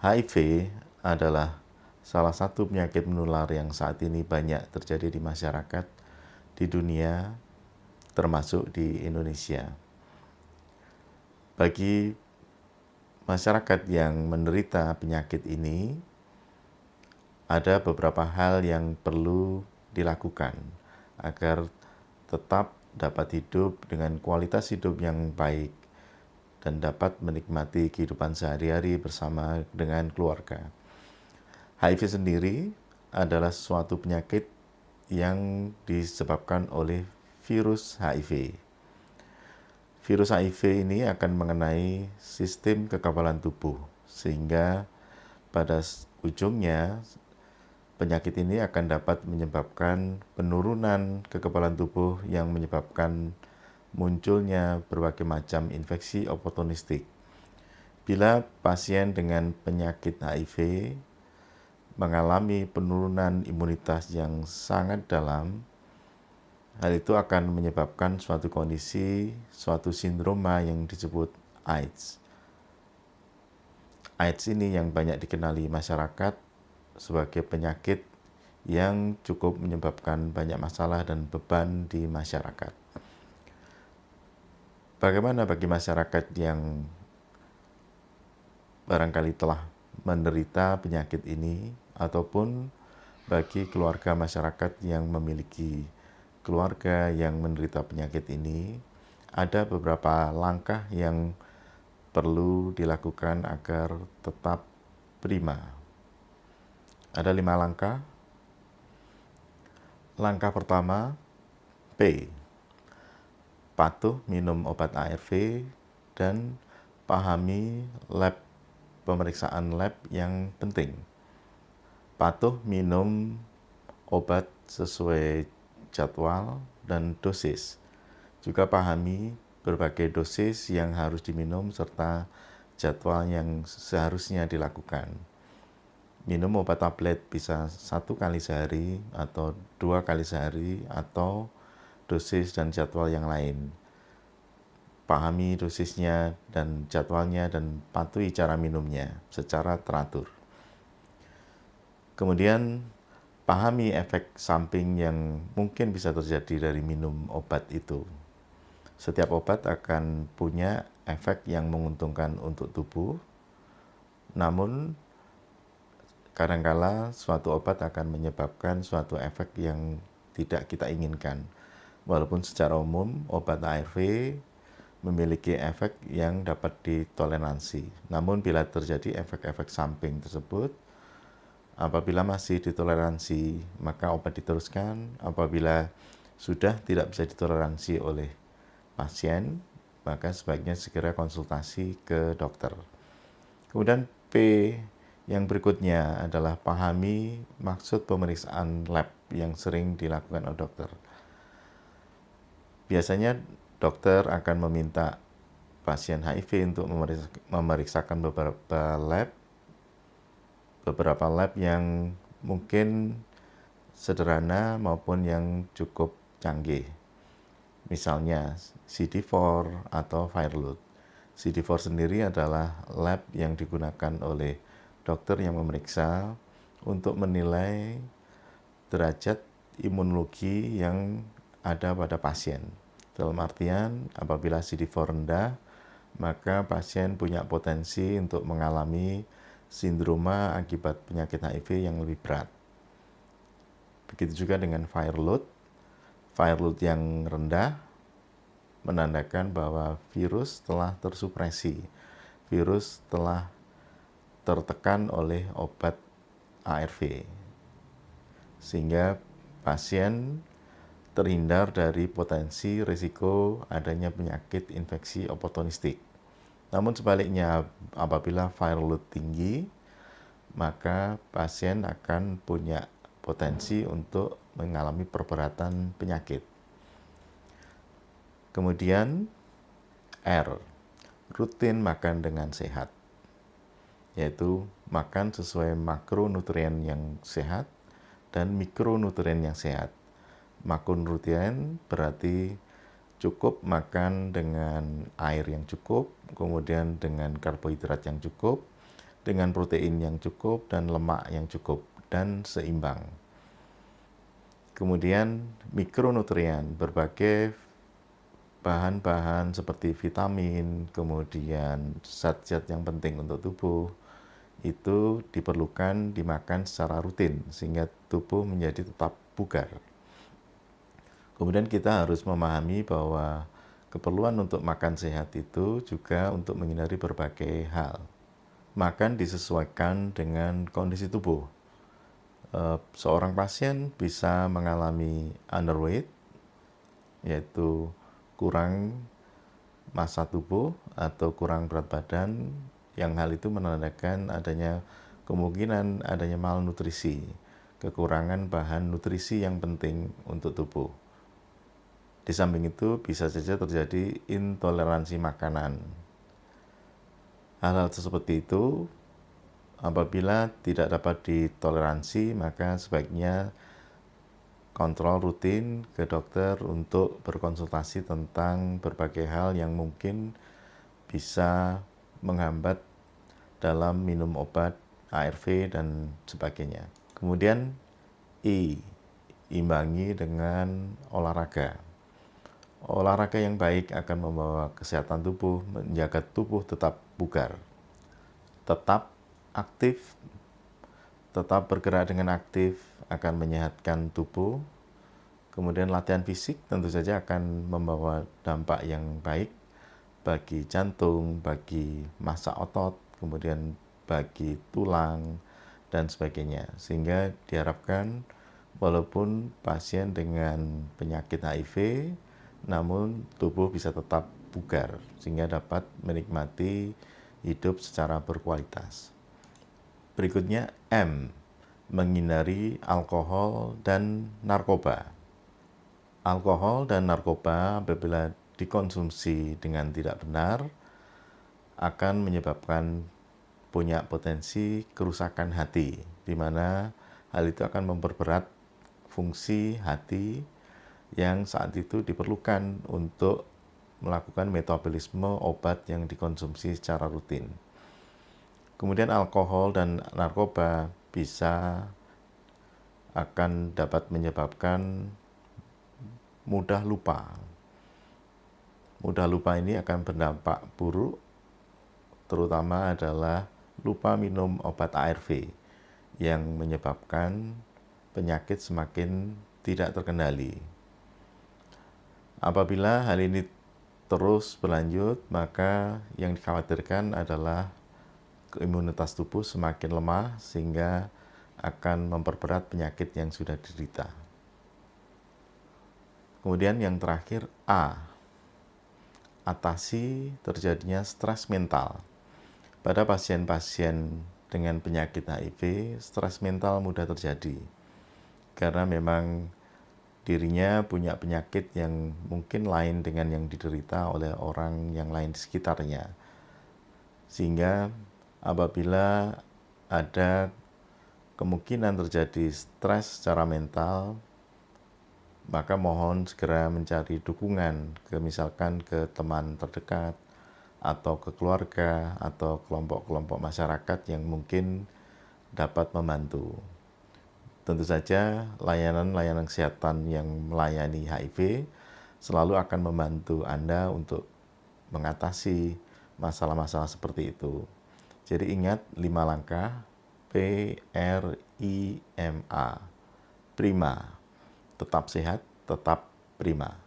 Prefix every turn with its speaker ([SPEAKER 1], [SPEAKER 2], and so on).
[SPEAKER 1] HIV adalah salah satu penyakit menular yang saat ini banyak terjadi di masyarakat di dunia, termasuk di Indonesia. Bagi masyarakat yang menderita penyakit ini, ada beberapa hal yang perlu dilakukan agar tetap dapat hidup dengan kualitas hidup yang baik dan dapat menikmati kehidupan sehari-hari bersama dengan keluarga. HIV sendiri adalah suatu penyakit yang disebabkan oleh virus HIV. Virus HIV ini akan mengenai sistem kekebalan tubuh, sehingga pada ujungnya penyakit ini akan dapat menyebabkan penurunan kekebalan tubuh yang menyebabkan munculnya berbagai macam infeksi oportunistik. Bila pasien dengan penyakit HIV mengalami penurunan imunitas yang sangat dalam, hal itu akan menyebabkan suatu kondisi, suatu sindroma yang disebut AIDS. AIDS ini yang banyak dikenali masyarakat sebagai penyakit yang cukup menyebabkan banyak masalah dan beban di masyarakat. Bagaimana bagi masyarakat yang barangkali telah menderita penyakit ini, ataupun bagi keluarga masyarakat yang memiliki keluarga yang menderita penyakit ini? Ada beberapa langkah yang perlu dilakukan agar tetap prima. Ada 5 langkah. Langkah pertama, P. Patuh minum obat ARV dan pahami pemeriksaan lab yang penting. Patuh minum obat sesuai jadwal dan dosis. Juga pahami berbagai dosis yang harus diminum serta jadwal yang seharusnya dilakukan. Minum obat tablet bisa 1 kali sehari atau 2 kali sehari atau dosis dan jadwal yang lain. Pahami dosisnya dan jadwalnya dan patuhi cara minumnya secara teratur. Kemudian pahami efek samping yang mungkin bisa terjadi dari minum obat itu. Setiap obat akan punya efek yang menguntungkan untuk tubuh, namun kadangkala suatu obat akan menyebabkan suatu efek yang tidak kita inginkan. Walaupun secara umum obat ARV memiliki efek yang dapat ditoleransi. Namun bila terjadi efek-efek samping tersebut, apabila masih ditoleransi, maka obat diteruskan. Apabila sudah tidak bisa ditoleransi oleh pasien, maka sebaiknya segera konsultasi ke dokter. Kemudian P yang berikutnya adalah pahami maksud pemeriksaan lab yang sering dilakukan oleh dokter. Biasanya dokter akan meminta pasien HIV untuk memeriksakan beberapa lab yang mungkin sederhana maupun yang cukup canggih. Misalnya CD4 atau Firelord. CD4 sendiri adalah lab yang digunakan oleh dokter yang memeriksa untuk menilai derajat imunologi yang ada pada pasien. Dalam artian, apabila CD4 rendah, maka pasien punya potensi untuk mengalami sindroma akibat penyakit HIV yang lebih berat. Begitu juga dengan Firelord. Firelord yang rendah menandakan bahwa virus telah tersupresi. Virus telah tertekan oleh obat ARV. Sehingga pasien terhindar dari potensi risiko adanya penyakit infeksi oportunistik. Namun sebaliknya, apabila Firelord tinggi, maka pasien akan punya potensi untuk mengalami perberatan penyakit. Kemudian R, rutin makan dengan sehat, yaitu makan sesuai makronutrien yang sehat dan mikronutrien yang sehat. Makronutrien berarti cukup makan dengan air yang cukup, kemudian dengan karbohidrat yang cukup, dengan protein yang cukup dan lemak yang cukup dan seimbang. Kemudian mikronutrien, berbagai bahan-bahan seperti vitamin, kemudian zat-zat yang penting untuk tubuh, itu diperlukan dimakan secara rutin sehingga tubuh menjadi tetap bugar. Kemudian kita harus memahami bahwa keperluan untuk makan sehat itu juga untuk menghindari berbagai hal. Makan disesuaikan dengan kondisi tubuh. Seorang pasien bisa mengalami underweight, yaitu kurang massa tubuh atau kurang berat badan, yang hal itu menandakan adanya kemungkinan adanya malnutrisi, kekurangan bahan nutrisi yang penting untuk tubuh. Di samping itu bisa saja terjadi intoleransi makanan. Hal-hal seperti itu apabila tidak dapat ditoleransi, maka sebaiknya kontrol rutin ke dokter untuk berkonsultasi tentang berbagai hal yang mungkin bisa menghambat dalam minum obat ARV dan sebagainya. Kemudian imbangi dengan olahraga. Olahraga yang baik akan membawa kesehatan tubuh, menjaga tubuh tetap bugar, tetap aktif, tetap bergerak dengan aktif akan menyehatkan tubuh. Kemudian latihan fisik tentu saja akan membawa dampak yang baik bagi jantung, bagi massa otot, kemudian bagi tulang, dan sebagainya. Sehingga diharapkan walaupun pasien dengan penyakit HIV, namun tubuh bisa tetap bugar, sehingga dapat menikmati hidup secara berkualitas. Berikutnya M, menghindari alkohol dan narkoba. Alkohol dan narkoba apabila dikonsumsi dengan tidak benar akan menyebabkan punya potensi kerusakan hati, di mana hal itu akan memperberat fungsi hati yang saat itu diperlukan untuk melakukan metabolisme obat yang dikonsumsi secara rutin. Kemudian alkohol dan narkoba bisa akan dapat menyebabkan mudah lupa. Mudah lupa ini akan berdampak buruk, terutama adalah lupa minum obat ARV yang menyebabkan penyakit semakin tidak terkendali. Apabila hal ini terus berlanjut, maka yang dikhawatirkan adalah imunitas tubuh semakin lemah sehingga akan memperberat penyakit yang sudah diderita. Kemudian yang terakhir A, atasi terjadinya stres mental. Pada pasien-pasien dengan penyakit HIV, stres mental mudah terjadi karena memang dirinya punya penyakit yang mungkin lain dengan yang diderita oleh orang yang lain di sekitarnya. Sehingga apabila ada kemungkinan terjadi stres secara mental, maka mohon segera mencari dukungan misalkan ke teman terdekat atau ke keluarga atau kelompok-kelompok masyarakat yang mungkin dapat membantu. Tentu saja layanan-layanan kesehatan yang melayani HIV selalu akan membantu Anda untuk mengatasi masalah-masalah seperti itu. Jadi ingat 5 langkah PRIMA. Prima. Tetap sehat, tetap prima.